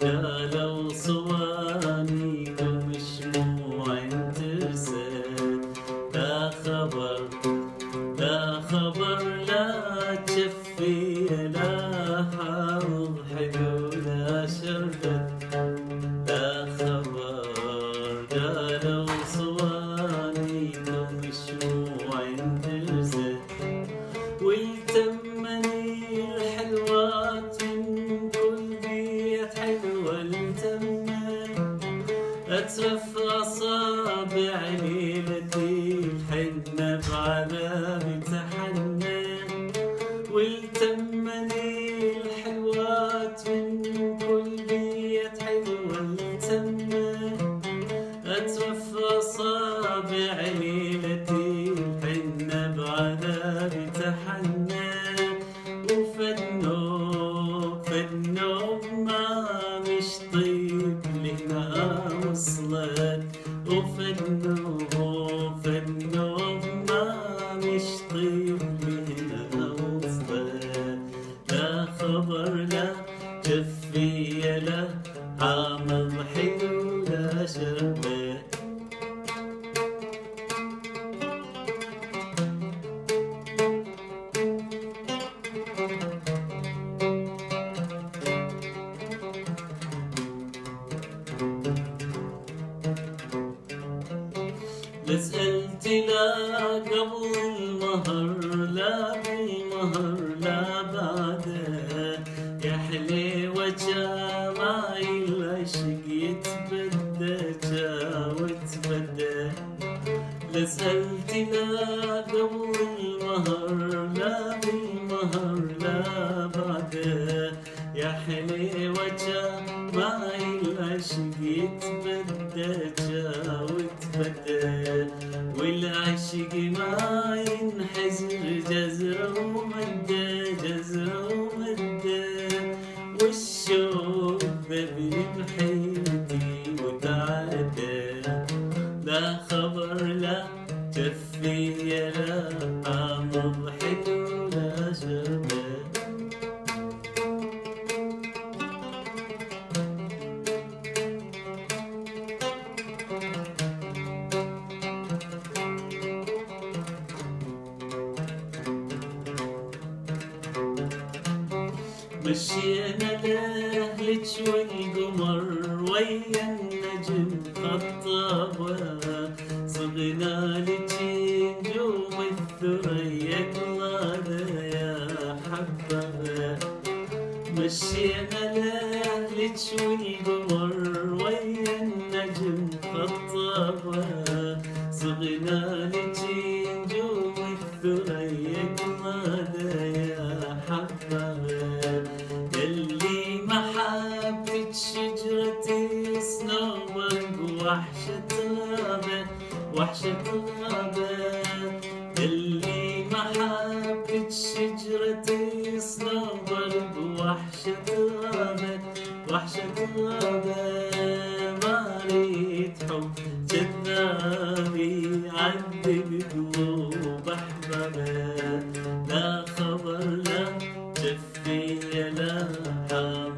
قالوا صواني ومشموع ترسل. لا خبر لا خبر لا تشفي لا حوض حلو لا شربت. لا خبر قالوا صواني ومشموع ترسل. والتمني الحلوات من كل بيت حلوة التمني. أترف أصابع ليلتي الحنة بعذابي تحنى. والتمني الحلوات من كل بيت حلوة التمني. أترف أصابع ليلتي الحنة بعذابي تحنى. وفالنوب ما مش طيب لهنا وصلت. وفالنوب ما مش طيب لهنا وصلت. لا خبر لا جفية لا حامض حلو لا شربت. سألت لا قبل المهر لا بالمهر لا بعده. يا حليوة جماي العشق يتبدى جا وتبدى. سألت لا قبل المهر لا بالمهر لا بعده. يا حليوة جماي العشق يتبدى جا وتبدى. والعشق ما ينحزر جزره ومده جزره ومده. والشوق ذبي بحيرتي وتعدى. لا خبر لا جفية لا حامض حلو لا شربت. مشينا لأهلك والقمر ويا النجم خطابة. صغنا لك نجوم الثريا قلادة يا حبابة. مشينا لأهلك والقمر ويا النجم خطابة. صغنا لك نجوم الثريا قلادة يا حبابة. يلي محبة شجرتي صنوبر وحشة غابة وحشة غابة. يلي محبة شجرتي صنوبر وحشة غابة وحشة غابة. ما ريد حب جذابي عذب قلوب أحبابه. لا خبر لا جفية لا حام